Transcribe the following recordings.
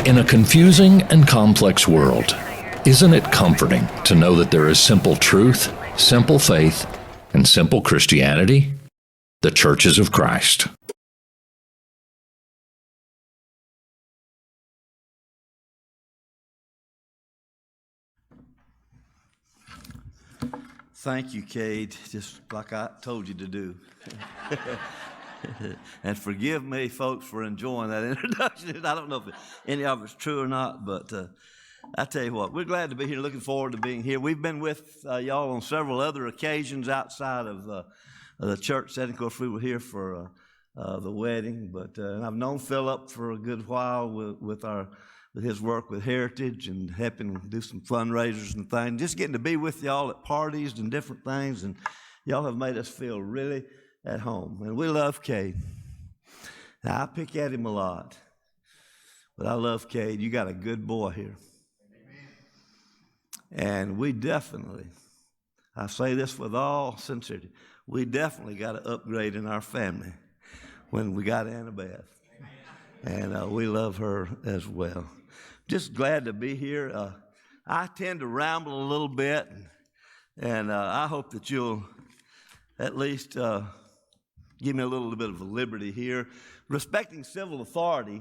In a confusing and complex world, isn't it comforting to know that there is simple truth, simple faith, and simple Christianity? The Churches of Christ. Thank you, Cade, just like I told you to do. And forgive me, folks, for enjoying that introduction. I don't know if any of it's true or not, but I tell you what, we're glad to be here, looking forward to being here. We've been with y'all on several other occasions outside of the church setting. Of course, we were here for the wedding, but I've known Philip for a good while with his work with Heritage and helping do some fundraisers and things. Just getting to be with y'all at parties and different things, and y'all have made us feel really at home. And we love Cade. Now, I pick at him a lot, but I love Cade. You got a good boy here. And we definitely, I say this with all sincerity, we definitely got to upgrade in our family when we got Annabeth. And we love her as well. Just glad to be here. I tend to ramble a little bit, and I hope that you'll at least give me a little bit of a liberty here. Respecting civil authority,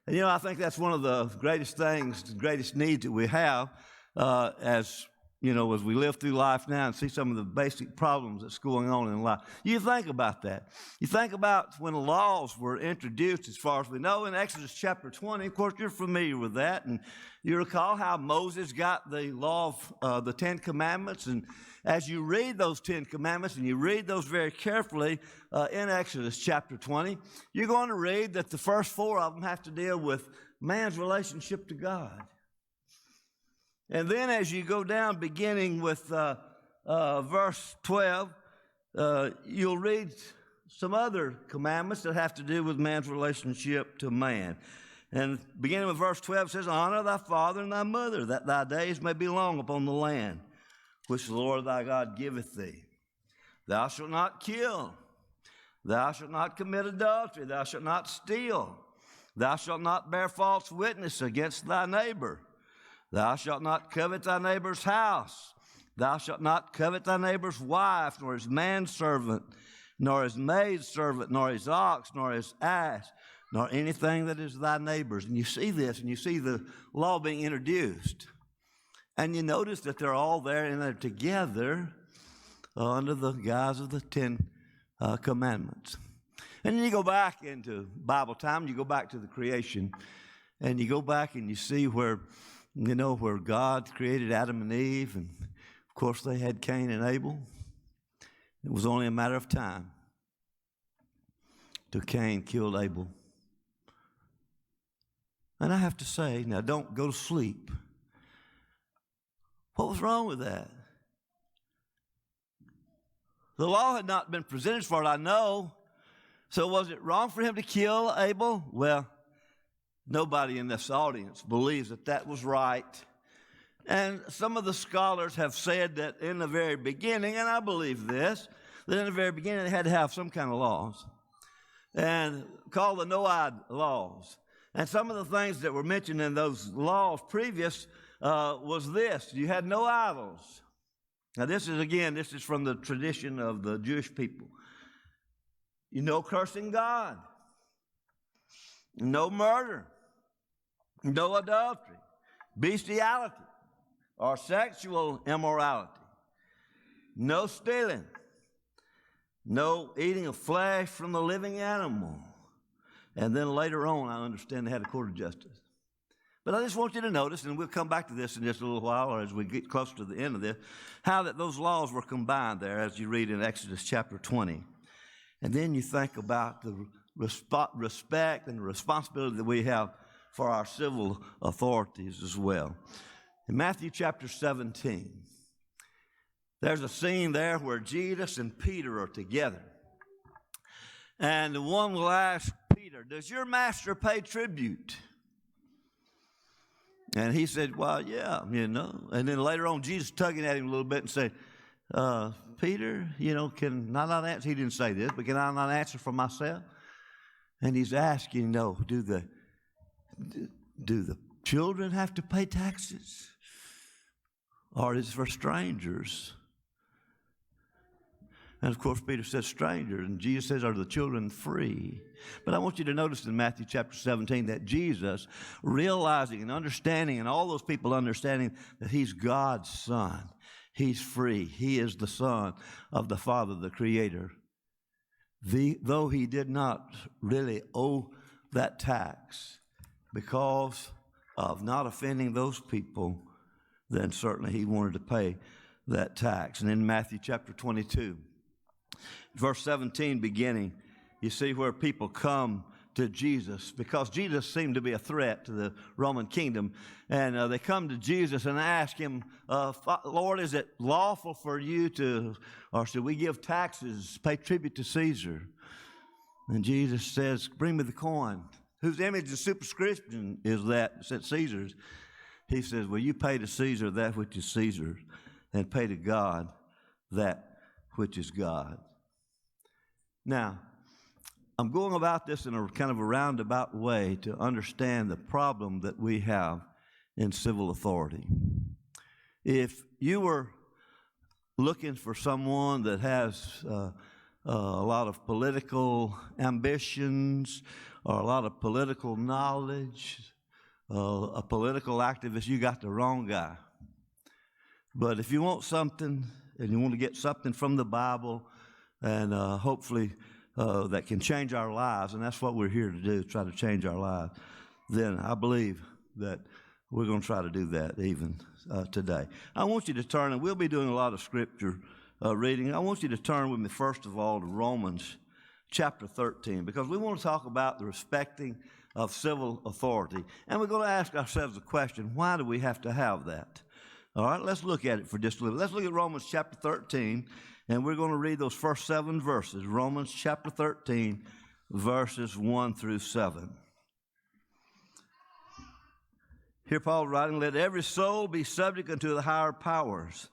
and you know, I think that's one of the greatest things, the greatest needs that we have as you know, as we live through life now and see some of the basic problems that's going on in life. You think about that. You think about when the laws were introduced, as far as we know, in Exodus chapter 20. Of course, you're familiar with that. And you recall how Moses got the law of the Ten Commandments. And as you read those Ten Commandments, and you read those very carefully in Exodus chapter 20, you're going to read that the first four of them have to deal with man's relationship to God. And then as you go down, beginning with verse 12, you'll read some other commandments that have to do with man's relationship to man. And beginning with verse 12, it says, honor thy father and thy mother, that thy days may be long upon the land, which the Lord thy God giveth thee. Thou shalt not kill. Thou shalt not commit adultery. Thou shalt not steal. Thou shalt not bear false witness against thy neighbor. Thou shalt not covet thy neighbor's house. Thou shalt not covet thy neighbor's wife, nor his manservant, nor his maidservant, nor his ox, nor his ass, nor anything that is thy neighbor's. And you see this, and you see the law being introduced. And you notice that they're all there, and they're together under the guise of the Ten Commandments. And then you go back into Bible time, you go back to the creation, and you go back and you see where, you know, where God created Adam and Eve, and of course they had Cain and Abel. It was only a matter of time till Cain killed Abel. And I have to say, now don't go to sleep. What was wrong with that? The law had not been presented, as far as I know. So was it wrong for him to kill Abel? Well, nobody in this audience believes that that was right. And some of the scholars have said that in the very beginning, and I believe this, that in the very beginning they had to have some kind of laws, and called the Noahide laws. And some of the things that were mentioned in those laws previous was this: you had no idols. Now this is from the tradition of the Jewish people. You no cursing God, no murder, no adultery, bestiality, or sexual immorality, no stealing, no eating of flesh from the living animal. And then later on, I understand they had a court of justice. But I just want you to notice, and we'll come back to this in just a little while, or as we get closer to the end of this, how that those laws were combined there, as you read in Exodus chapter 20. And then you think about the respect and the responsibility that we have for our civil authorities as well. In Matthew chapter 17, there's a scene there where Jesus and Peter are together. And the one will ask Peter, does your master pay tribute? And he said, well, yeah, you know. And then later on, Jesus tugging at him a little bit and said, Peter, you know, can I not answer? He didn't say this, but can I not answer for myself? And he's asking, you know, do the children have to pay taxes? Or is it for strangers? And of course, Peter says strangers, and Jesus says, are the children free? But I want you to notice in Matthew chapter 17 that Jesus, realizing and understanding, and all those people understanding that he's God's son, he's free, he is the son of the Father, the Creator. Though he did not really owe that tax because of not offending those people, then certainly he wanted to pay that tax. And in Matthew chapter 22, verse 17 beginning, you see where people come to Jesus because Jesus seemed to be a threat to the Roman kingdom. And they come to Jesus and ask him, Lord, is it lawful for you to, or should we give taxes, pay tribute to Caesar? And Jesus says, bring me the coin. Whose image and superscription is that? It's Caesar's. He says, well, you pay to Caesar that which is Caesar's, and pay to God that which is God. Now, I'm going about this in a kind of a roundabout way to understand the problem that we have in civil authority. If you were looking for someone that has a lot of political ambitions or a lot of political knowledge, a political activist, you got the wrong guy. But if you want something and you want to get something from the Bible and hopefully that can change our lives, and that's what we're here to do, try to change our lives, then I believe that we're going to try to do that even today. I want you to turn, and we'll be doing a lot of scripture reading. I want you to turn with me, first of all, to Romans chapter 13, because we want to talk about the respecting of civil authority. And we're going to ask ourselves a question, why do we have to have that? All right, let's look at it for just a little. Let's look at Romans chapter 13, and we're going to read those first 7 verses. Romans chapter 13, verses 1 through 7. Here Paul writing, let every soul be subject unto the higher powers,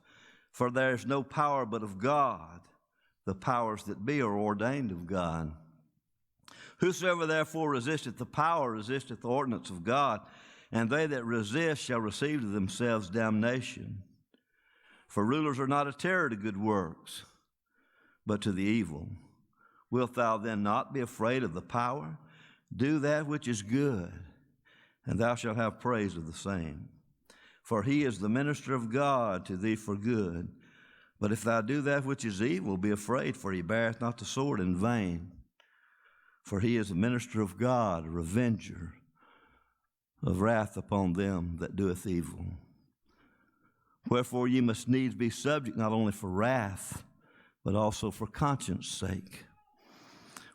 for there is no power but of God. The powers that be are ordained of God. Whosoever therefore resisteth the power resisteth the ordinance of God, and they that resist shall receive to themselves damnation. For rulers are not a terror to good works, but to the evil. Wilt thou then not be afraid of the power? Do that which is good, and thou shalt have praise of the same. For he is the minister of God to thee for good. But if thou do that which is evil, be afraid, for he beareth not the sword in vain. For he is a minister of God, a revenger of wrath upon them that doeth evil. Wherefore ye must needs be subject not only for wrath, but also for conscience sake.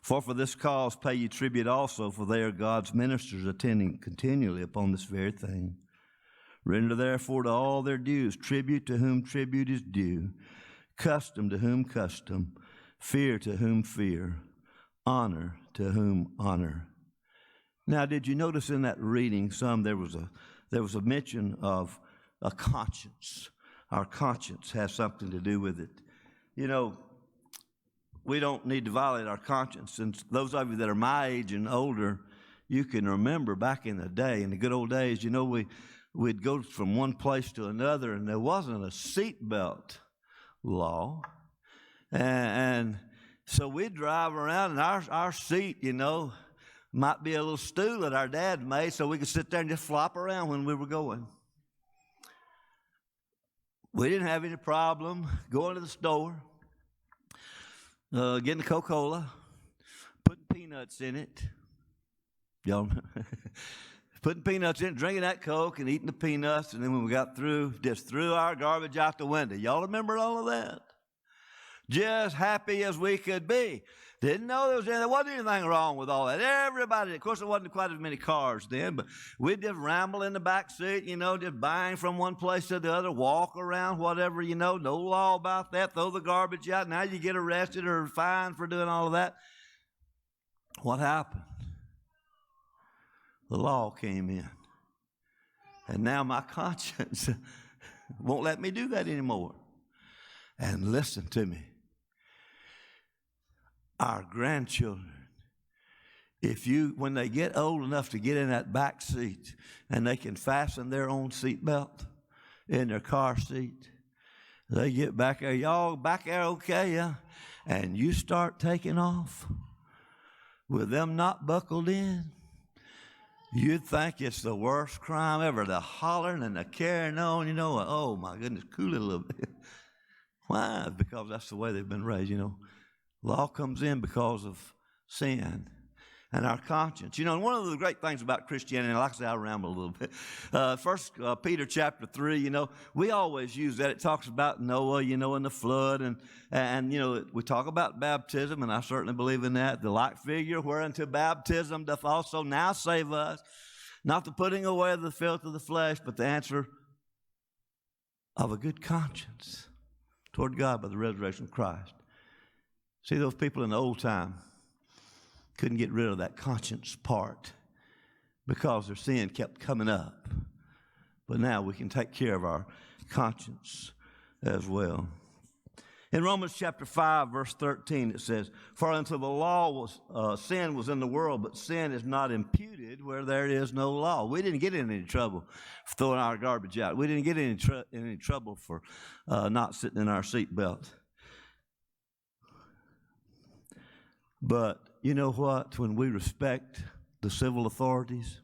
For this cause pay ye tribute also, for they are God's ministers, attending continually upon this very thing. Render therefore to all their dues, tribute to whom tribute is due, custom to whom custom, fear to whom fear, honor to whom honor. Now, did you notice in that reading there was a mention of a conscience? Our conscience has something to do with it. You know, we don't need to violate our conscience. And those of you that are my age and older, you can remember back in the day, in the good old days, you know, we'd go from one place to another, and there wasn't a seatbelt law. And so we'd drive around, and our seat, you know, might be a little stool that our dad made so we could sit there and just flop around when we were going. We didn't have any problem going to the store, getting a Coca-Cola, putting peanuts in it. Y'all putting peanuts in it, drinking that Coke and eating the peanuts, and then when we got through, just threw our garbage out the window. Y'all remember all of that? Just happy as we could be. Didn't know there wasn't anything wrong with all that. Everybody, of course, there wasn't quite as many cars then, but we'd just ramble in the back seat, you know, just buying from one place to the other, walk around, whatever, you know, no law about that, throw the garbage out. Now you get arrested or fined for doing all of that. What happened? The law came in. And now my conscience won't let me do that anymore. And listen to me. Our grandchildren when they get old enough to get in that back seat and they can fasten their own seatbelt in their car seat, they get back there, y'all back there okay, yeah? And you start taking off with them not buckled in, you'd think it's the worst crime ever, the hollering and the carrying on, oh my goodness, cool it a little bit. Why? Because that's the way they've been raised, Law comes in because of sin and our conscience. And one of the great things about Christianity, and like I say, I ramble a little bit. First Peter chapter 3, we always use that. It talks about Noah, and the flood, and we talk about baptism, and I certainly believe in that. The like figure whereunto baptism doth also now save us, not the putting away of the filth of the flesh, but the answer of a good conscience toward God by the resurrection of Christ. See, those people in the old time couldn't get rid of that conscience part because their sin kept coming up. But now we can take care of our conscience as well. In Romans chapter 5, verse 13, it says, "For unto the law sin was in the world, but sin is not imputed where there is no law." We didn't get in any trouble for throwing our garbage out. We didn't get in any trouble for not sitting in our seatbelt. But you know what? When we respect the civil authorities,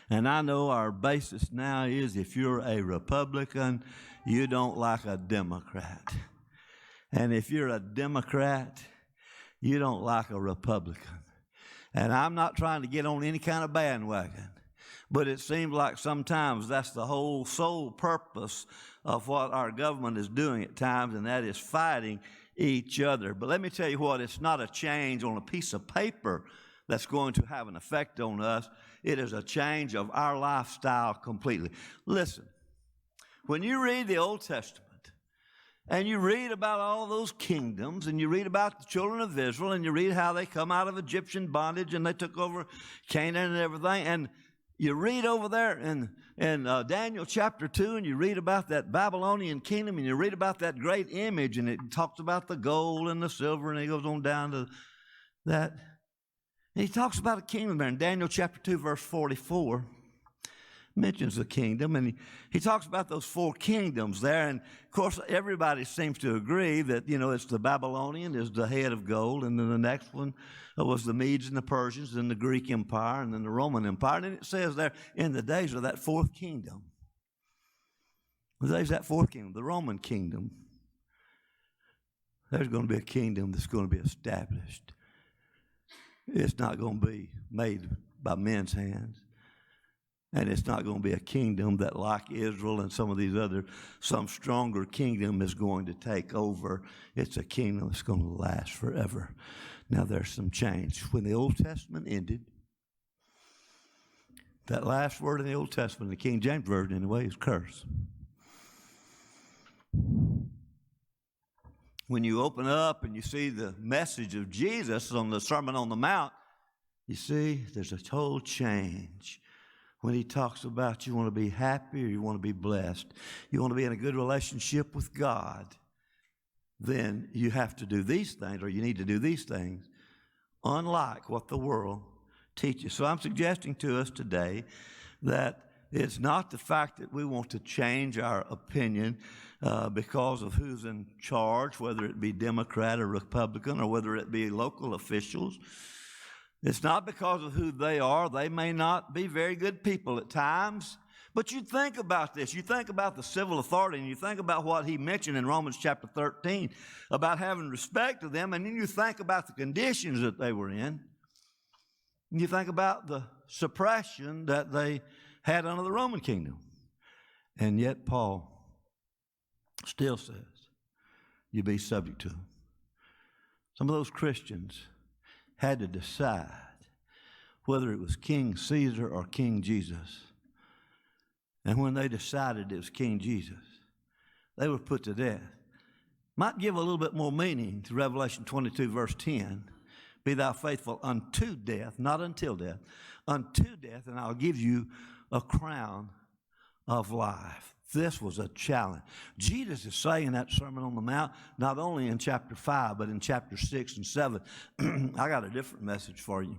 and I know our basis now is if you're a Republican, you don't like a Democrat. And if you're a Democrat, you don't like a Republican. And I'm not trying to get on any kind of bandwagon, but it seems like sometimes that's the whole sole purpose of what our government is doing at times, and that is fighting each other. But let me tell you what, it's not a change on a piece of paper that's going to have an effect on us. It is a change of our lifestyle completely. Listen, when you read the Old Testament and you read about all those kingdoms and you read about the children of Israel and you read how they come out of Egyptian bondage and they took over Canaan and everything, and you read over there in Daniel chapter 2, and you read about that Babylonian kingdom, and you read about that great image, and it talks about the gold and the silver, and he goes on down to that. And he talks about a kingdom there in Daniel chapter 2, verse 44. Mentions the kingdom, and he talks about those four kingdoms there. And of course, everybody seems to agree that, it's the Babylonian is the head of gold, and then the next one was the Medes and the Persians, then the Greek Empire, and then the Roman Empire. And it says there, in the days of that fourth kingdom, the Roman kingdom, there's going to be a kingdom that's going to be established. It's not going to be made by men's hands. And it's not going to be a kingdom that, like Israel and some stronger kingdom is going to take over. It's a kingdom that's going to last forever. Now, there's some change. When the Old Testament ended, that last word in the Old Testament, the King James Version anyway, is curse. When you open up and you see the message of Jesus on the Sermon on the Mount, you see there's a total change. When he talks about you want to be happy or you want to be blessed, you want to be in a good relationship with God, then you have to do these things, or you need to do these things, unlike what the world teaches. So I'm suggesting to us today that it's not the fact that we want to change our opinion because of who's in charge, whether it be Democrat or Republican, or whether it be local officials. It's not because of who they are. They may not be very good people at times. But you think about this. You think about the civil authority, and you think about what he mentioned in Romans chapter 13 about having respect to them, and then you think about the conditions that they were in. And you think about the suppression that they had under the Roman kingdom. And yet Paul still says, you be subject to them. Some of those Christians had to decide whether it was King Caesar or King Jesus. And when they decided it was King Jesus, they were put to death. Might give a little bit more meaning to Revelation 22, verse 10. Be thou faithful unto death, not until death, unto death, and I'll give you a crown of life. This was a challenge. Jesus is saying in that Sermon on the Mount, not only in chapter 5, but in chapter 6 and 7. I got a different message for you.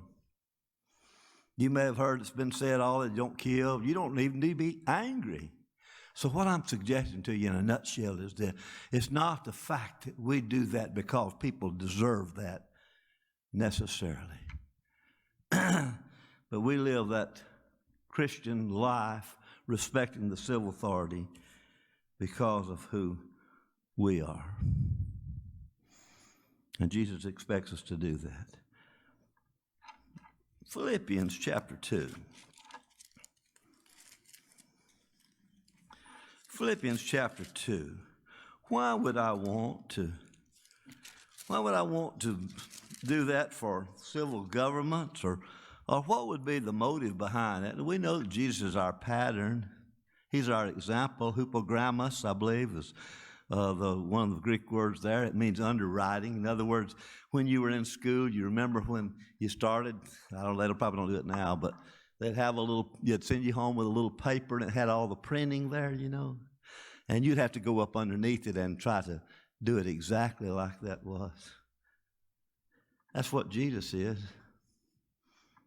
You may have heard it's been said, all that don't kill. You don't even need to be angry. So what I'm suggesting to you in a nutshell is that it's not the fact that we do that because people deserve that necessarily. But we live that Christian life respecting the civil authority because of who we are. And Jesus expects us to do that. Philippians chapter 2. Philippians chapter 2. Why would I want to do that for civil governments, or what would be the motive behind it? We know that Jesus is our pattern. He's our example. Hypogrammus, I believe, is one of the Greek words there. It means underwriting. In other words, when you were in school, you remember when you started, I don't know, they probably don't do it now, but they'd have you'd send you home with a little paper and it had all the printing there, you know. And you'd have to go up underneath it and try to do it exactly like that was. That's what Jesus is.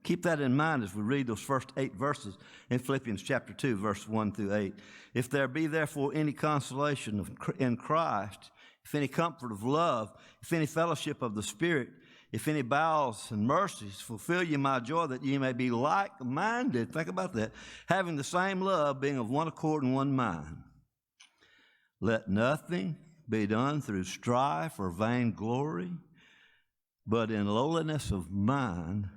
Keep that in mind as we read those first 8 verses in Philippians chapter 2, verse 1 through 8. If there be therefore any consolation in Christ, if any comfort of love, if any fellowship of the Spirit, if any bowels and mercies, fulfill ye my joy that ye may be like-minded. Think about that. Having the same love, being of one accord and one mind. Let nothing be done through strife or vainglory, but in lowliness of mind,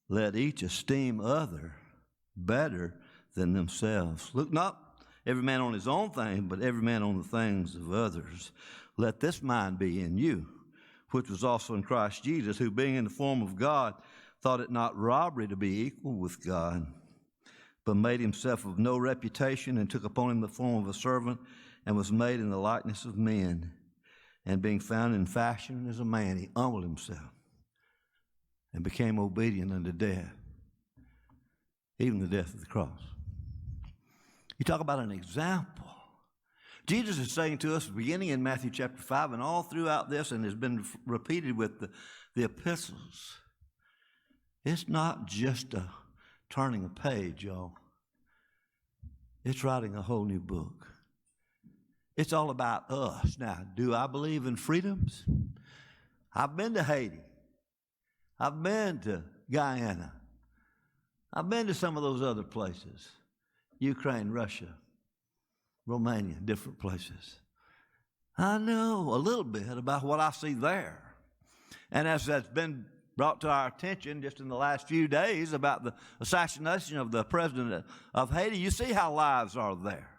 let each esteem other better than themselves. Look not every man on his own thing, but every man on the things of others. Let this mind be in you, which was also in Christ Jesus, who being in the form of God, thought it not robbery to be equal with God, but made himself of no reputation, and took upon him the form of a servant, and was made in the likeness of men. And being found in fashion as a man, he humbled himself and became obedient unto death, even the death of the cross. You talk about an example. Jesus is saying to us, beginning in Matthew chapter 5 and all throughout this, and has been repeated with the epistles, it's not just turning a page, y'all. It's writing a whole new book. It's all about us. Now, do I believe in freedoms? I've been to Haiti. I've been to Guyana. I've been to some of those other places. Ukraine, Russia, Romania, different places. I know a little bit about what I see there. And as that's been brought to our attention just in the last few days about the assassination of the president of Haiti, you see how lives are there.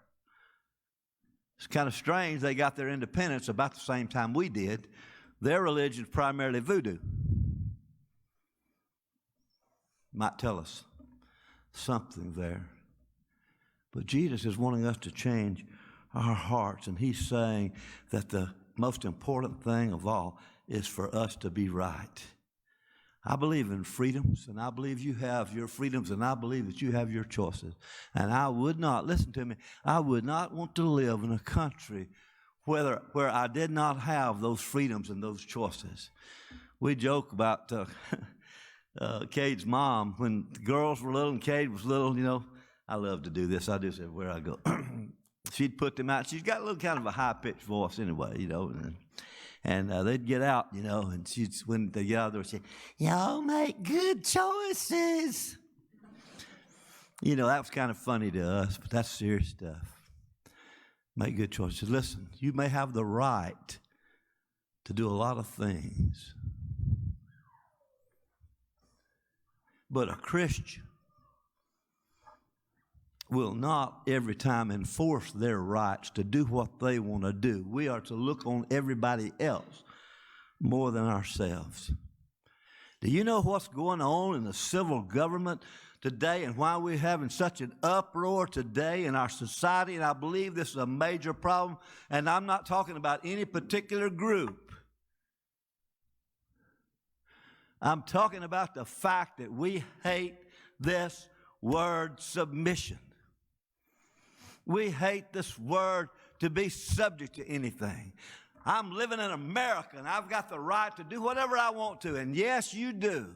It's kind of strange they got their independence about the same time we did. Their religion is primarily voodoo. Might tell us something there. But Jesus is wanting us to change our hearts, and he's saying that the most important thing of all is for us to be right. I believe in freedoms, and I believe you have your freedoms, and I believe that you have your choices. And I would not, listen to me, I would not want to live in a country where I did not have those freedoms and those choices. We joke about Cade's mom, when the girls were little and Cade was little, you know, I love to do this. I do this everywhere I go. She'd put them out. She's got a little kind of a high-pitched voice anyway, you know, and they'd get out, you know, and when they get out there, she'd say, y'all make good choices. You know, that was kind of funny to us, but that's serious stuff. Make good choices. Listen, you may have the right to do a lot of things, but a Christian will not every time enforce their rights to do what they want to do. We are to look on everybody else more than ourselves. Do you know what's going on in the civil government today and why we're having such an uproar today in our society? And I believe this is a major problem. And I'm not talking about any particular group. I'm talking about the fact that we hate this word submission. We hate this word to be subject to anything. I'm living in America, and I've got the right to do whatever I want to. And yes, you do.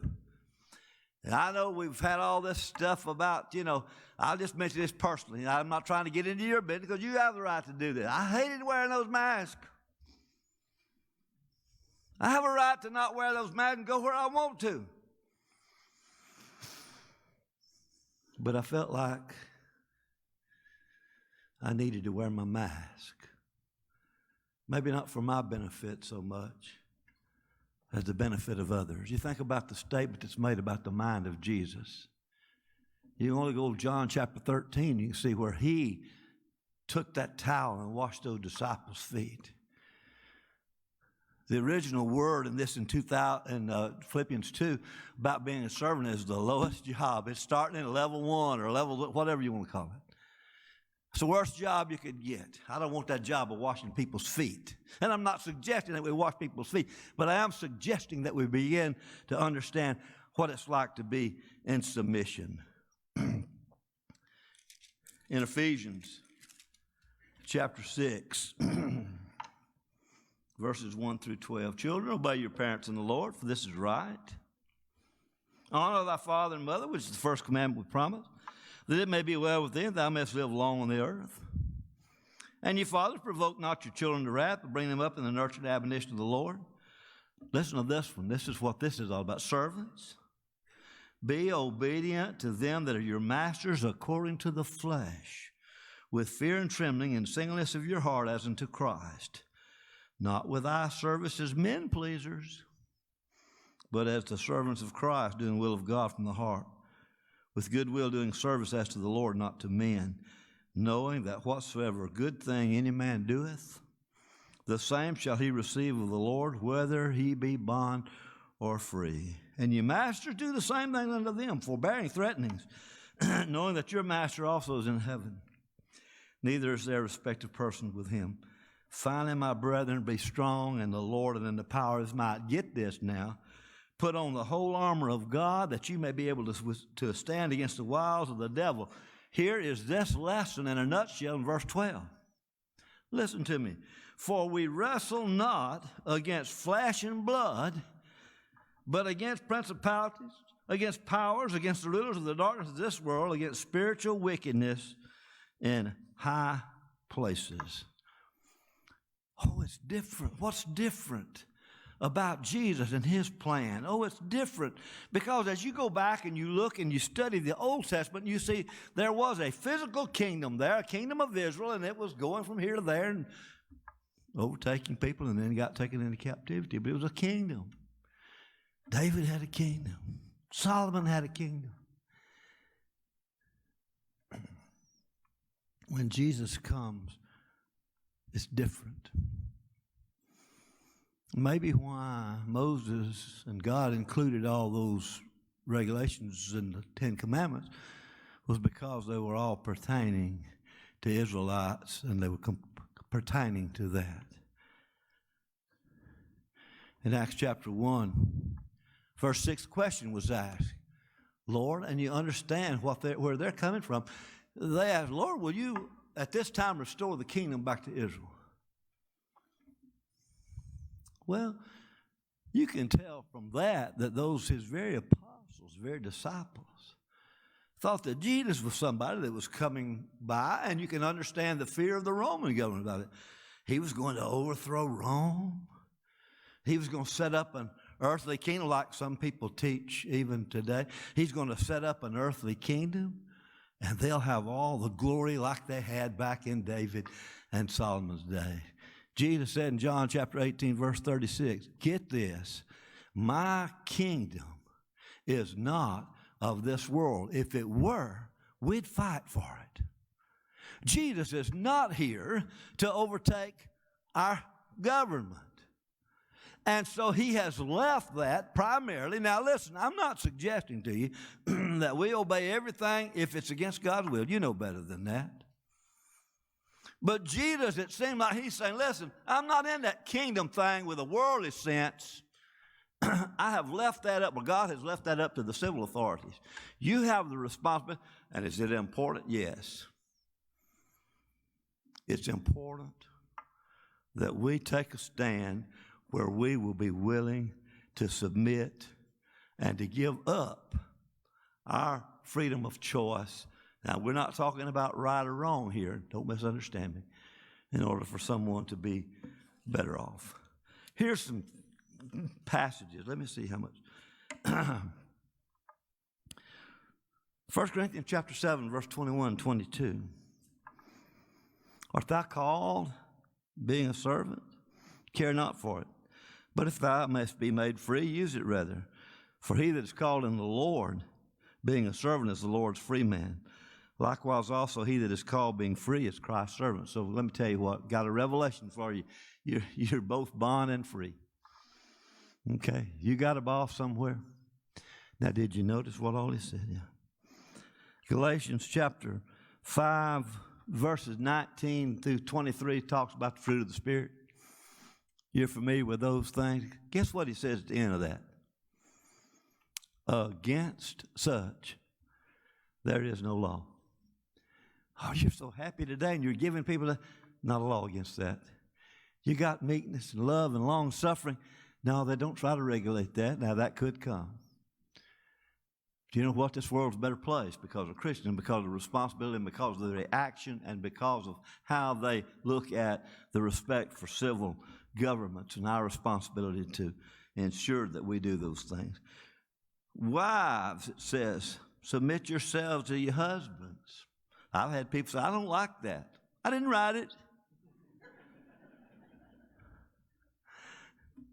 And I know we've had all this stuff about, I'll just mention this personally. I'm not trying to get into your business because you have the right to do that. I hated wearing those masks. I have a right to not wear those masks and go where I want to. But I felt like I needed to wear my mask. Maybe not for my benefit so much as the benefit of others. You think about the statement that's made about the mind of Jesus. You only go to John chapter 13, you can see where he took that towel and washed those disciples' feet. The original word in this in Philippians 2 about being a servant is the lowest job. It's starting in level 1 or level whatever you want to call it. It's the worst job you could get. I don't want that job of washing people's feet. And I'm not suggesting that we wash people's feet, but I am suggesting that we begin to understand what it's like to be in submission. In Ephesians chapter 6, verses 1 through 12. Children, obey your parents in the Lord, for this is right. Honor thy father and mother, which is the first commandment we promise, that it may be well with thee, and thou mayest live long on the earth. And ye fathers, provoke not your children to wrath, but bring them up in the nurture and admonition of the Lord. Listen to this one. This is what this is all about. Servants, be obedient to them that are your masters according to the flesh, with fear and trembling and singleness of your heart as unto Christ, not with eye service as men pleasers, but as the servants of Christ, doing the will of God from the heart, with good will doing service as to the Lord, not to men, knowing that whatsoever good thing any man doeth, the same shall he receive of the Lord, whether he be bond or free. And ye masters, do the same thing unto them, forbearing threatenings, knowing that your master also is in heaven. Neither is there respective person with him. Finally, my brethren, be strong in the Lord and in the power of his might. Get this now. Put on the whole armor of God, that you may be able to stand against the wiles of the devil. Here is this lesson in a nutshell in verse 12. Listen to me. For we wrestle not against flesh and blood, but against principalities, against powers, against the rulers of the darkness of this world, against spiritual wickedness in high places. Oh, it's different. What's different about Jesus and his plan? Oh, it's different because as you go back and you look and you study the Old Testament, you see there was a physical kingdom there, a kingdom of Israel, and it was going from here to there and overtaking people, and then got taken into captivity. But it was a kingdom. David had a kingdom. Solomon had a kingdom. When Jesus comes, it's different. Maybe why Moses and God included all those regulations in the Ten Commandments was because they were all pertaining to Israelites, and they were pertaining to that. In Acts chapter 1, verse 6, question was asked, Lord, and you understand where they're coming from. They asked, Lord, will you at this time restore the kingdom back to Israel? Well, you can tell from that those his very apostles, very disciples, thought that Jesus was somebody that was coming by, and you can understand the fear of the Roman government about it. He was going to overthrow Rome. He was going to set up an earthly kingdom like some people teach even today. He's going to set up an earthly kingdom, and they'll have all the glory like they had back in David and Solomon's day. Jesus said in John chapter 18, verse 36, get this, my kingdom is not of this world. If it were, we'd fight for it. Jesus is not here to overtake our government. And so he has left that primarily. Now listen, I'm not suggesting to you that we obey everything if it's against God's will. You know better than that. But Jesus, it seemed like he's saying, listen, I'm not in that kingdom thing with a worldly sense. I have left that up, or God has left that up to the civil authorities. You have the responsibility, and is it important? Yes. it's important that we take a stand where we will be willing to submit and to give up our freedom of choice. Now, we're not talking about right or wrong here. Don't misunderstand me. In order for someone to be better off. Here's some passages. Let me see how much. 1 Corinthians chapter 7, verse 21 and 22. Art thou called, being a servant? Care not for it. But if thou mayest be made free, use it rather. For he that is called in the Lord, being a servant, is the Lord's free man. Likewise also he that is called being free is Christ's servant. So let me tell you what, got a revelation for you. You're both bond and free. Okay, you got a boss somewhere. Now did you notice what all he said? Yeah. Galatians chapter 5, verses 19 through 23 talks about the fruit of the Spirit. You're familiar with those things. Guess what he says at the end of that? Against such, there is no law. Oh, you're so happy today, and you're giving people not a law against that. You got meekness and love and long suffering. No, they don't try to regulate that. Now, that could come. Do you know what? This world's a better place because of Christians, because of responsibility, and because of the reaction, and because of how they look at the respect for civil governments and our responsibility to ensure that we do those things. Wives, it says, submit yourselves to your husbands. I've had people say, I don't like that. I didn't write it.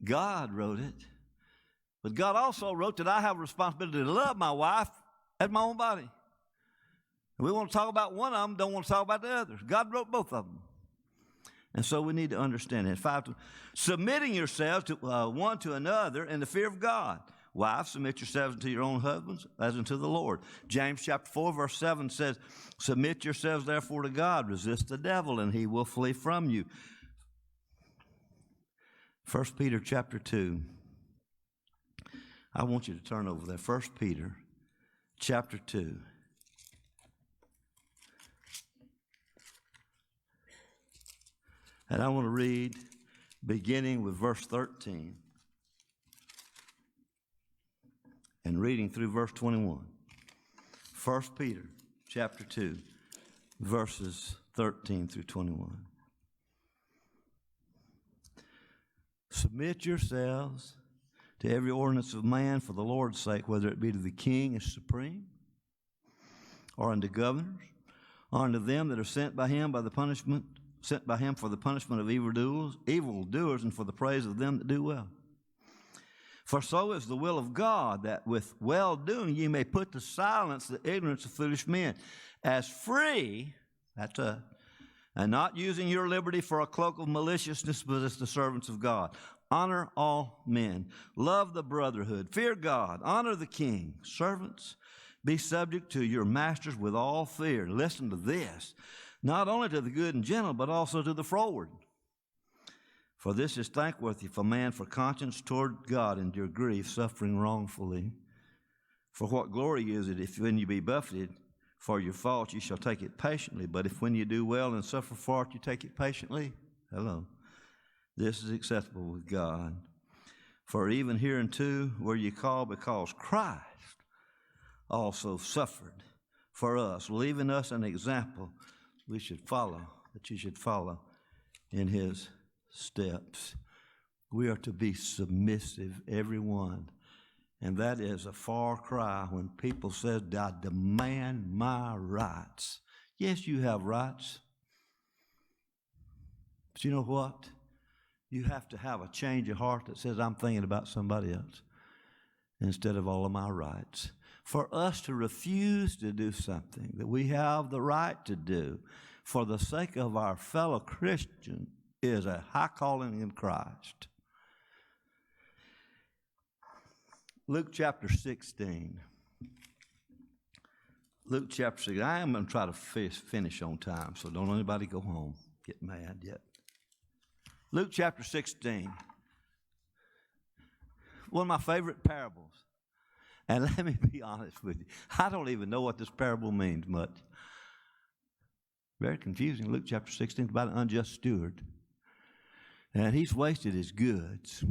God wrote it. But God also wrote that I have a responsibility to love my wife as my own body. And we want to talk about one of them, don't want to talk about the others. God wrote both of them. And so we need to understand it. 5, submitting yourselves to one to another in the fear of God. Wives, submit yourselves unto your own husbands as unto the Lord. James chapter 4, verse 7 says, submit yourselves therefore to God. Resist the devil, and he will flee from you. 1 Peter chapter 2. I want you to turn over there. 1 Peter chapter 2. And I want to read beginning with verse 13 and reading through verse 21. 1 Peter chapter 2, verses 13 through 21. Submit yourselves to every ordinance of man for the Lord's sake, whether it be to the king as supreme, or unto governors, or unto them that are sent by him for the punishment of evildoers, and for the praise of them that do well. For so is the will of God, that with well-doing ye may put to silence the ignorance of foolish men, as free, that's us, and not using your liberty for a cloak of maliciousness, but as the servants of God. Honor all men. Love the brotherhood. Fear God. Honor the king. Servants, be subject to your masters with all fear. Listen to this. Not only to the good and gentle, but also to the froward. For this is thankworthy if a man for conscience toward God endure grief, suffering wrongfully. For what glory is it if when you be buffeted for your fault, you shall take it patiently? But if when you do well and suffer for it, you take it patiently? Hello. This is acceptable with God. For even hereunto were ye called, because Christ also suffered for us, leaving us an example we should follow, that you should follow in his steps. We are to be submissive, everyone. And that is a far cry when people say, I demand my rights. Yes, you have rights. But you know what? You have to have a change of heart that says, I'm thinking about somebody else instead of all of my rights. For us to refuse to do something that we have the right to do for the sake of our fellow Christian is a high calling in Christ. Luke chapter 16. Luke chapter 16. I am going to try to finish on time, so don't anybody go home, get mad yet. Luke chapter 16. One of my favorite parables. And let me be honest with you. I don't even know what this parable means much. Very confusing. Luke chapter 16 is about an unjust steward. And he's wasted his goods.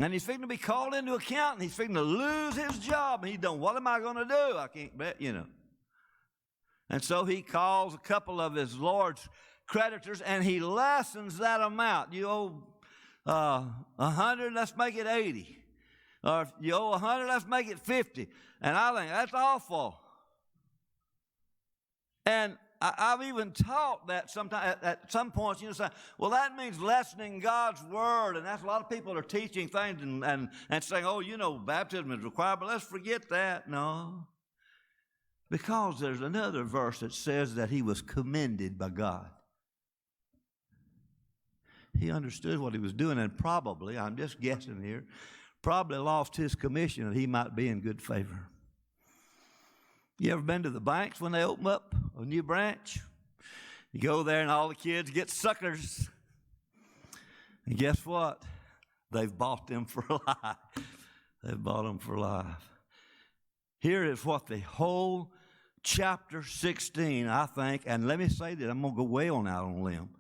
And he's fixing to be called into account, and he's fixing to lose his job. And he's done, what am I going to do? I can't bet, And so he calls a couple of his Lord's creditors, and he lessens that amount. You owe 100, let's make it 80. Or if you owe 100, let's make it 50. And I think that's awful. And I've even taught that sometimes at some points, say, well, that means lessening God's word. And that's a lot of people are teaching things and saying, oh, baptism is required, but let's forget that. No. Because there's another verse that says that he was commended by God. He understood what he was doing, and probably, I'm just guessing here, probably lost his commission that he might be in good favor. You ever been to the banks when they open up a new branch? You go there and all the kids get suckers. And guess what? They've bought them for life. They've bought them for life. Here is what the whole chapter 16, I think, and let me say that I'm going to go way on out on a limb.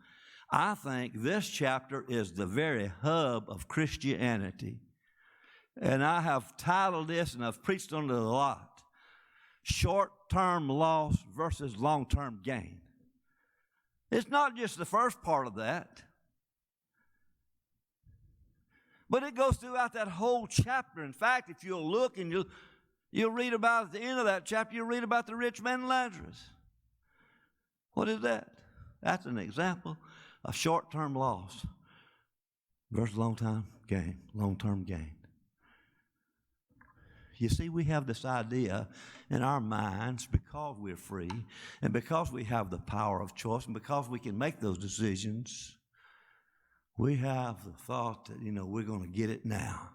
I think this chapter is the very hub of Christianity. And I have titled this, and I've preached on it a lot, Short-term loss versus long-term gain. It's not just the first part of that, but it goes throughout that whole chapter. In fact, if you'll look and you'll read about at the end of that chapter, you'll read about the rich man and Lazarus. What is that? That's an example of short-term loss versus long-term gain. Long-term gain. You see, we have this idea in our minds because we're free and because we have the power of choice and because we can make those decisions, we have the thought that, we're going to get it now.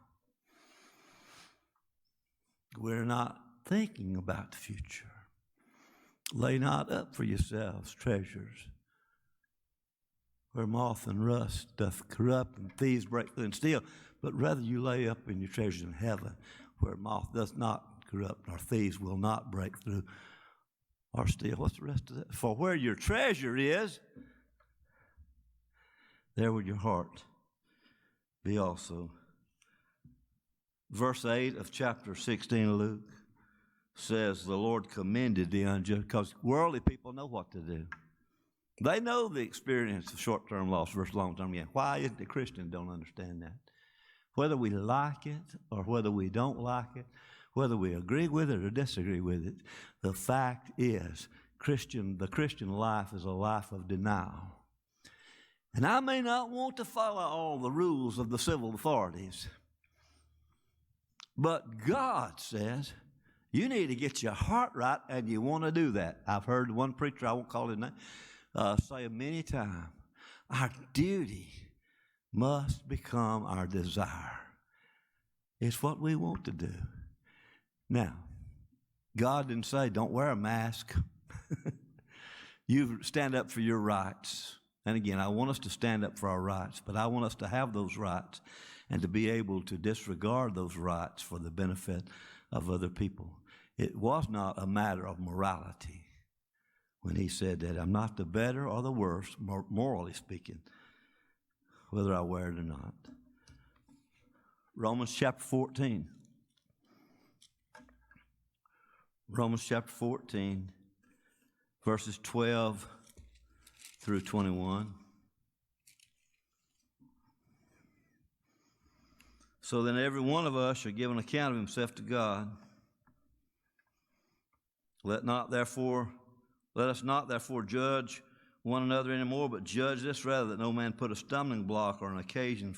We're not thinking about the future. Lay not up for yourselves treasures where moth and rust doth corrupt and thieves break through and steal, but rather you lay up in your treasures in heaven, where moth does not corrupt, nor thieves will not break through or steal. What's the rest of that? For where your treasure is, there will your heart be also. Verse 8 of chapter 16 of Luke says, the Lord commended the unjust, because worldly people know what to do. They know the experience of short-term loss versus long-term gain. Why is it the Christians don't understand that? Whether we like it or whether we don't like it, whether we agree with it or disagree with it, the fact is the Christian life is a life of denial. And I may not want to follow all the rules of the civil authorities, but God says you need to get your heart right, and you want to do that. I've heard one preacher, I won't call his name, say many times, our duty must become our desire. It's what we want to do. Now, God didn't say, don't wear a mask. You stand up for your rights. And again, I want us to stand up for our rights, but I want us to have those rights and to be able to disregard those rights for the benefit of other people. It was not a matter of morality when he said that I'm not the better or the worse, morally speaking, whether I wear it or not. Romans chapter 14. Romans chapter 14, verses 12 through 21. So then every one of us shall give an account of himself to God. Let us not therefore judge one another anymore, but judge this rather, that no man put a stumbling block or an occasion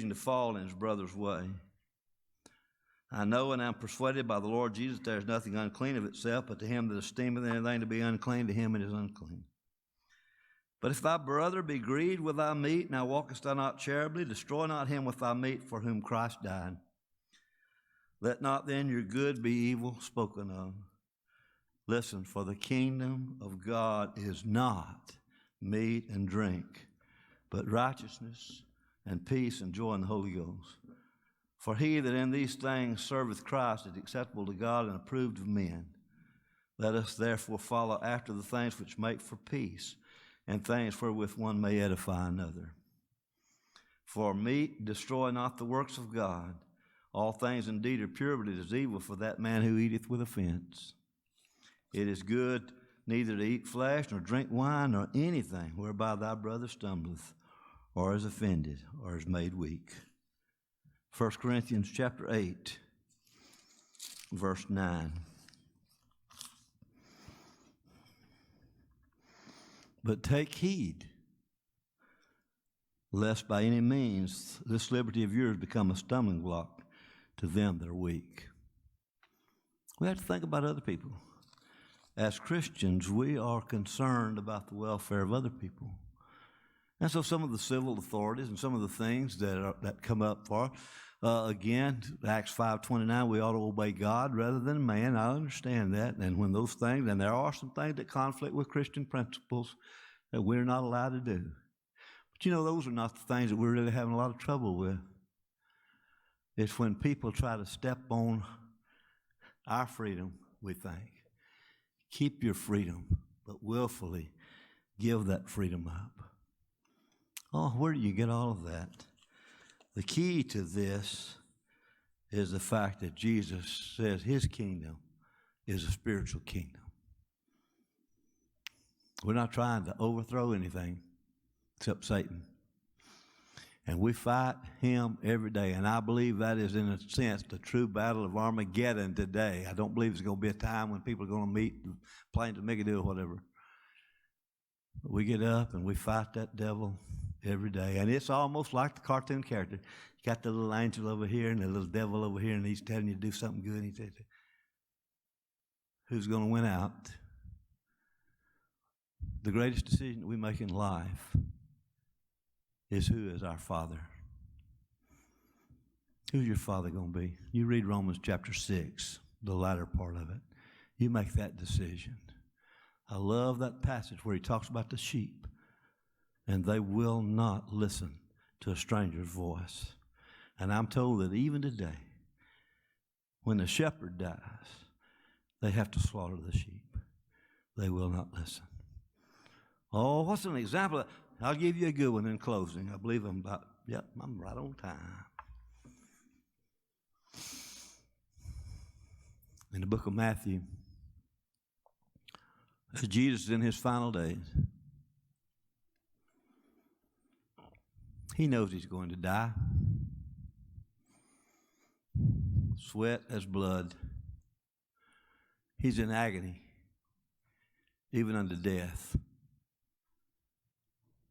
to fall in his brother's way. I know and am persuaded by the Lord Jesus that there is nothing unclean of itself, but to him that esteemeth anything to be unclean, to him it is unclean. But if thy brother be grieved with thy meat, now walkest thou not charitably, destroy not him with thy meat for whom Christ died. Let not then your good be evil spoken of. Listen, for the kingdom of God is not meat and drink, but righteousness and peace and joy in the Holy Ghost. For he that in these things serveth Christ is acceptable to God and approved of men. Let us therefore follow after the things which make for peace, and things wherewith one may edify another. For meat destroy not the works of God. All things indeed are pure, but it is evil for that man who eateth with offense. It is good neither to eat flesh, nor drink wine, nor anything whereby thy brother stumbleth, or is offended, or is made weak. 1 Corinthians chapter 8, verse 9. But take heed, lest by any means this liberty of yours become a stumbling block to them that are weak. We have to think about other people. As Christians, we are concerned about the welfare of other people. And so some of the civil authorities and some of the things that come up for, again, Acts 5:29, we ought to obey God rather than man. I understand that. And when those things, and there are some things that conflict with Christian principles that we're not allowed to do. But you know, those are not the things that we're really having a lot of trouble with. It's when people try to step on our freedom, we think. Keep your freedom, but willfully give that freedom up. Oh, where do you get all of that? The key to this is the fact that Jesus says his kingdom is a spiritual kingdom. We're not trying to overthrow anything except Satan. And we fight him every day. And I believe that is, in a sense, the true battle of Armageddon today. I don't believe there's going to be a time when people are going to meet and plan to make a deal or whatever. But we get up and we fight that devil every day. And it's almost like the cartoon character. You got the little angel over here and the little devil over here, and he's telling you to do something good. And he says, who's going to win out? The greatest decision that we make in life is who is our Father. Who's your Father going to be? You read Romans chapter 6, the latter part of it. You make that decision. I love that passage where he talks about the sheep, and they will not listen to a stranger's voice. And I'm told that even today, when the shepherd dies, they have to slaughter the sheep. They will not listen. Oh, what's an example of, I'll give you a good one in closing. I believe I'm right on time. In the book of Matthew, as Jesus is in his final days, he knows he's going to die. Sweat as blood. He's in agony, even unto death.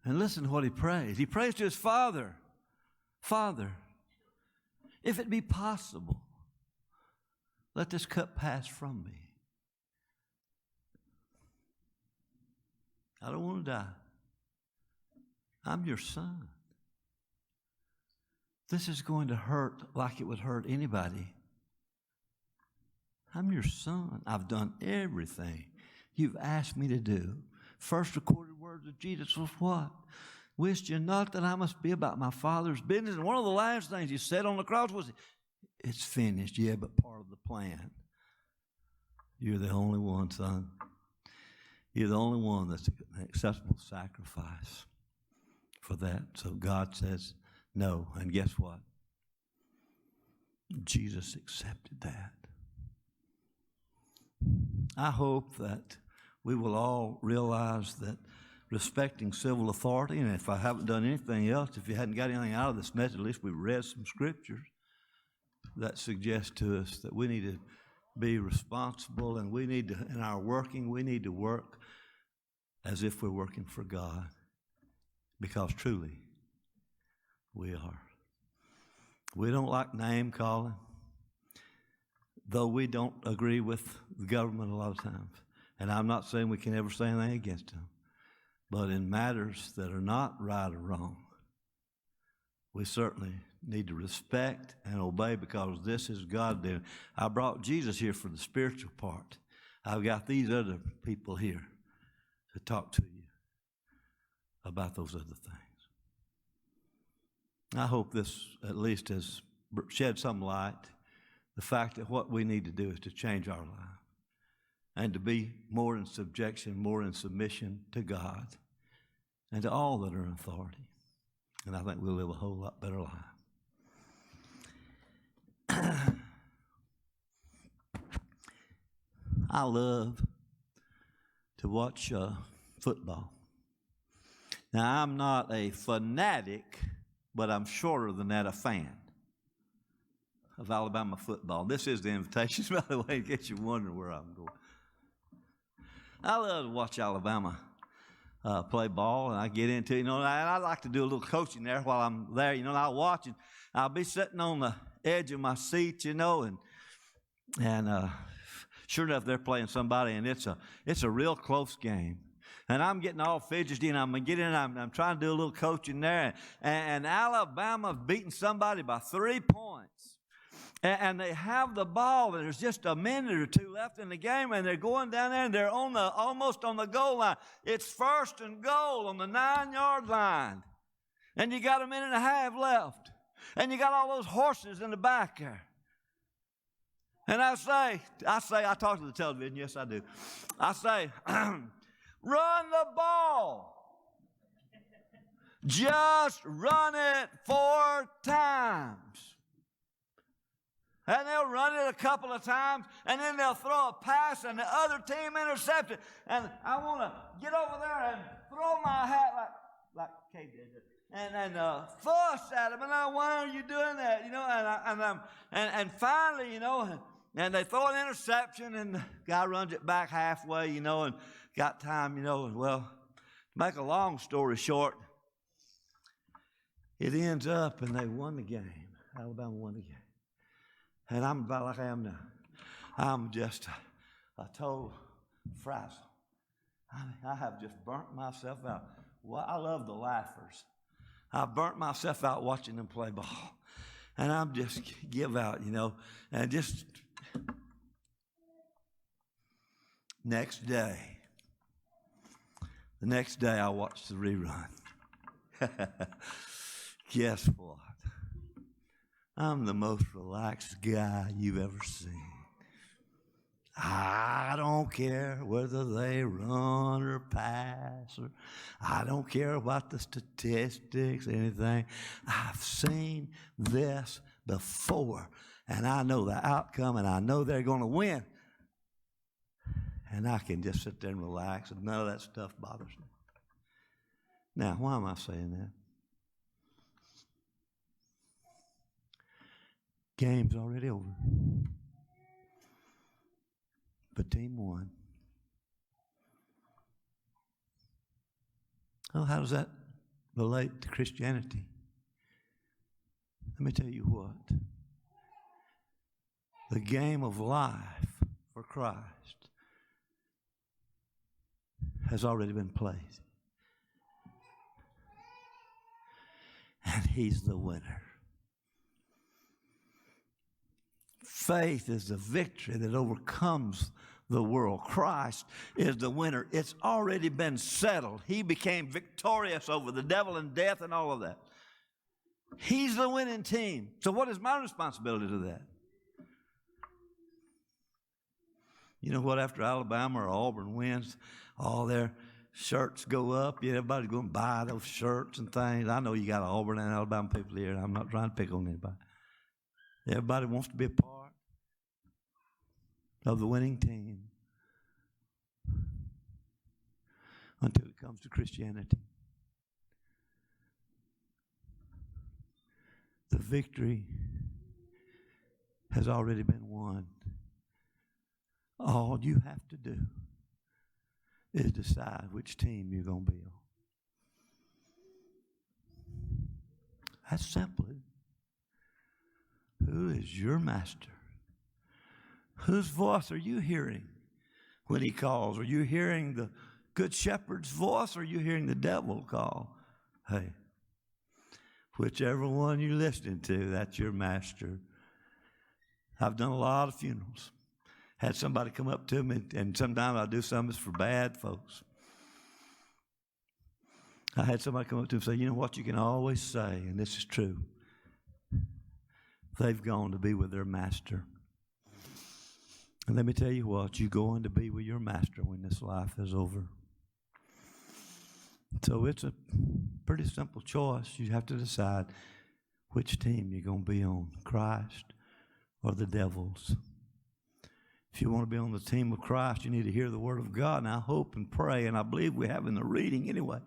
And listen to what he prays. He prays to his Father, Father, if it be possible, let this cup pass from me. I don't want to die. I'm your son. This is going to hurt like it would hurt anybody. I'm your son. I've done everything you've asked me to do. First recorded words of Jesus was what? Wist you not that I must be about my Father's business? And one of the last things he said on the cross was, it's finished. Yeah, but part of the plan. You're the only one, son. You're the only one that's an acceptable sacrifice for that. So God says no. And guess what? Jesus accepted that. I hope that we will all realize that respecting civil authority, and if I haven't done anything else, if you hadn't got anything out of this message, at least we've read some scriptures that suggest to us that we need to be responsible, and we need to, in our working, we need to work as if we're working for God, because truly we are. We don't like name calling, though we don't agree with the government a lot of times. And I'm not saying we can ever say anything against them. But in matters that are not right or wrong, we certainly need to respect and obey, because this is God doing. I brought Jesus here for the spiritual part. I've got these other people here to talk to you about those other things. I hope this at least has shed some light. The fact that what we need to do is to change our life. and to be more in subjection, more in submission to God and to all that are in authority. And I think we'll live a whole lot better life. I love to watch football. Now, I'm not a fanatic, but I'm shorter than that, a fan of Alabama football. This is the invitation, by the way, in case you're wondering where I'm going. I love to watch Alabama play ball, and I get into it, and I like to do a little coaching there while I'm there, and I'll watch, and I'll be sitting on the edge of my seat, and sure enough, they're playing somebody, and it's a real close game. And I'm getting all fidgety, and I'm trying to do a little coaching there, and Alabama's beating somebody by 3 points. And they have the ball, and there's just a minute or two left in the game, and they're going down there, and they're almost on the goal line. It's 1st and goal on the 9-yard line. And you got a minute and a half left. And you got all those horses in the back there. And I talk to the television, yes I do. I say, run the ball. Just run it 4 times. And they'll run it a couple of times, and then they'll throw a pass, and the other team intercepts it. And I want to get over there and throw my hat like Kay did, and fuss at them. And why are you doing that? And finally, and they throw an interception, and the guy runs it back halfway, and got time, and well, to make a long story short, it ends up, and they won the game. Alabama won the game. And I'm about like I am now. I'm just a total frazzle. I have just burnt myself out. Well, I love the laughers. I burnt myself out watching them play ball. And I'm just give out, and just the next day I watched the rerun. Guess what? I'm the most relaxed guy you've ever seen. I don't care whether they run or pass, or I don't care about the statistics, anything. I've seen this before, and I know the outcome, and I know they're going to win. And I can just sit there and relax, and none of that stuff bothers me. Now, why am I saying that? Game's already over. But team won. Well, how does that relate to Christianity? Let me tell you what. The game of life for Christ has already been played. And He's the winner. Faith is the victory that overcomes the world. Christ is the winner. It's already been settled. He became victorious over the devil and death and all of that. He's the winning team. So what is my responsibility to that? You know what? After Alabama or Auburn wins, all their shirts go up. Yeah, everybody's going to buy those shirts and things. I know you got Auburn and Alabama people here. I'm not trying to pick on anybody. Everybody wants to be a part of the winning team until it comes to Christianity. The victory has already been won. All you have to do is decide which team you're going to be on. That's simple. Who is your master? Whose voice are you hearing when He calls? Are you hearing the good shepherd's voice, or are you hearing the devil call? Hey, whichever one you're listening to, that's your master. I've done a lot of funerals. Had somebody come up to me, and sometimes I do some that's for bad folks. I had somebody come up to me and say, you know what you can always say, and this is true. They've gone to be with their master. And let me tell you what, you're going to be with your master when this life is over. So it's a pretty simple choice. You have to decide which team you're going to be on, Christ or the devil's. If you want to be on the team of Christ, you need to hear the word of God. And I hope and pray, and I believe we have in the reading anyway,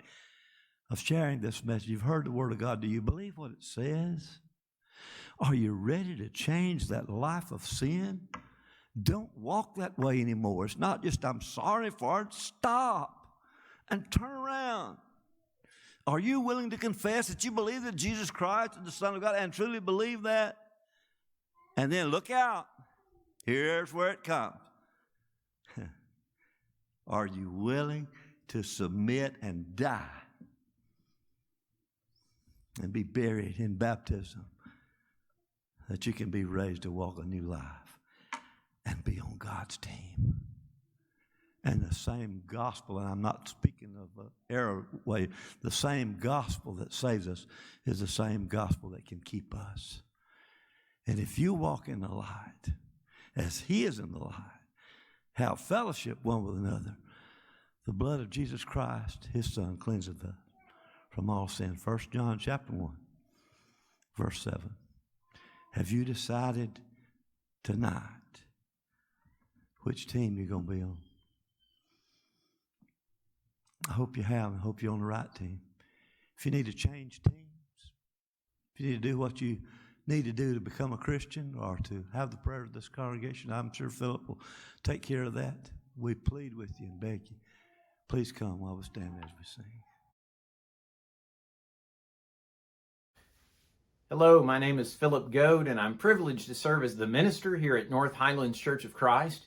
of sharing this message. You've heard the word of God. Do you believe what it says? Are you ready to change that life of sin? Don't walk that way anymore. It's not just, I'm sorry for it. Stop and turn around. Are you willing to confess that you believe that Jesus Christ is the Son of God and truly believe that? And then look out. Here's where it comes. Are you willing to submit and die and be buried in baptism that you can be raised to walk a new life and be on God's team? And the same gospel, and I'm not speaking of an error way, the same gospel that saves us is the same gospel that can keep us. And if you walk in the light, as he is in the light, have fellowship one with another, the blood of Jesus Christ, his Son, cleanseth us from all sin. 1 John chapter 1, verse 7. Have you decided tonight which team you're going to be on? I hope you have. I hope you're on the right team. If you need to change teams, if you need to do what you need to do to become a Christian or to have the prayer of this congregation, I'm sure Philip will take care of that. We plead with you and beg you. Please come while we stand as we sing. Hello, my name is Philip Goad, and I'm privileged to serve as the minister here at North Highlands Church of Christ.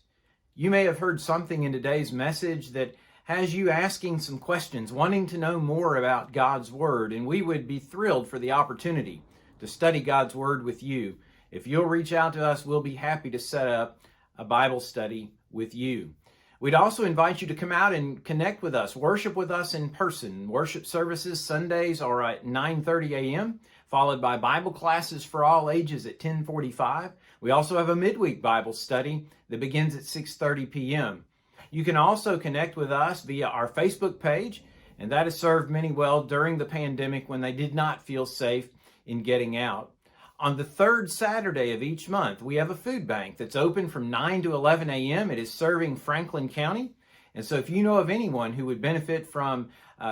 You may have heard something in today's message that has you asking some questions, wanting to know more about God's Word, and we would be thrilled for the opportunity to study God's Word with you. If you'll reach out to us, we'll be happy to set up a Bible study with you. We'd also invite you to come out and connect with us, worship with us in person. Worship services Sundays are at 9:30 a.m., followed by Bible classes for all ages at 10:45. We also have a midweek Bible study that begins at 6:30 p.m. You can also connect with us via our Facebook page, and that has served many well during the pandemic when they did not feel safe in getting out. On the third Saturday of each month, we have a food bank that's open from 9 to 11 a.m. It is serving Franklin County. And so if you know of anyone who would benefit from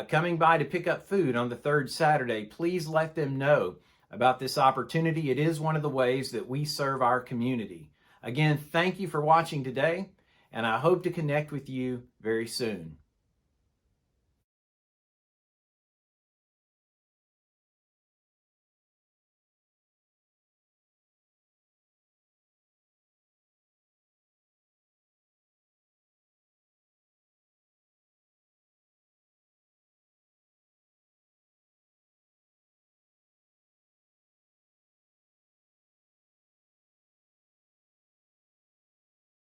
coming by to pick up food on the third Saturday, please let them know about this opportunity. It is one of the ways that we serve our community. Again, thank you for watching today, and I hope to connect with you very soon.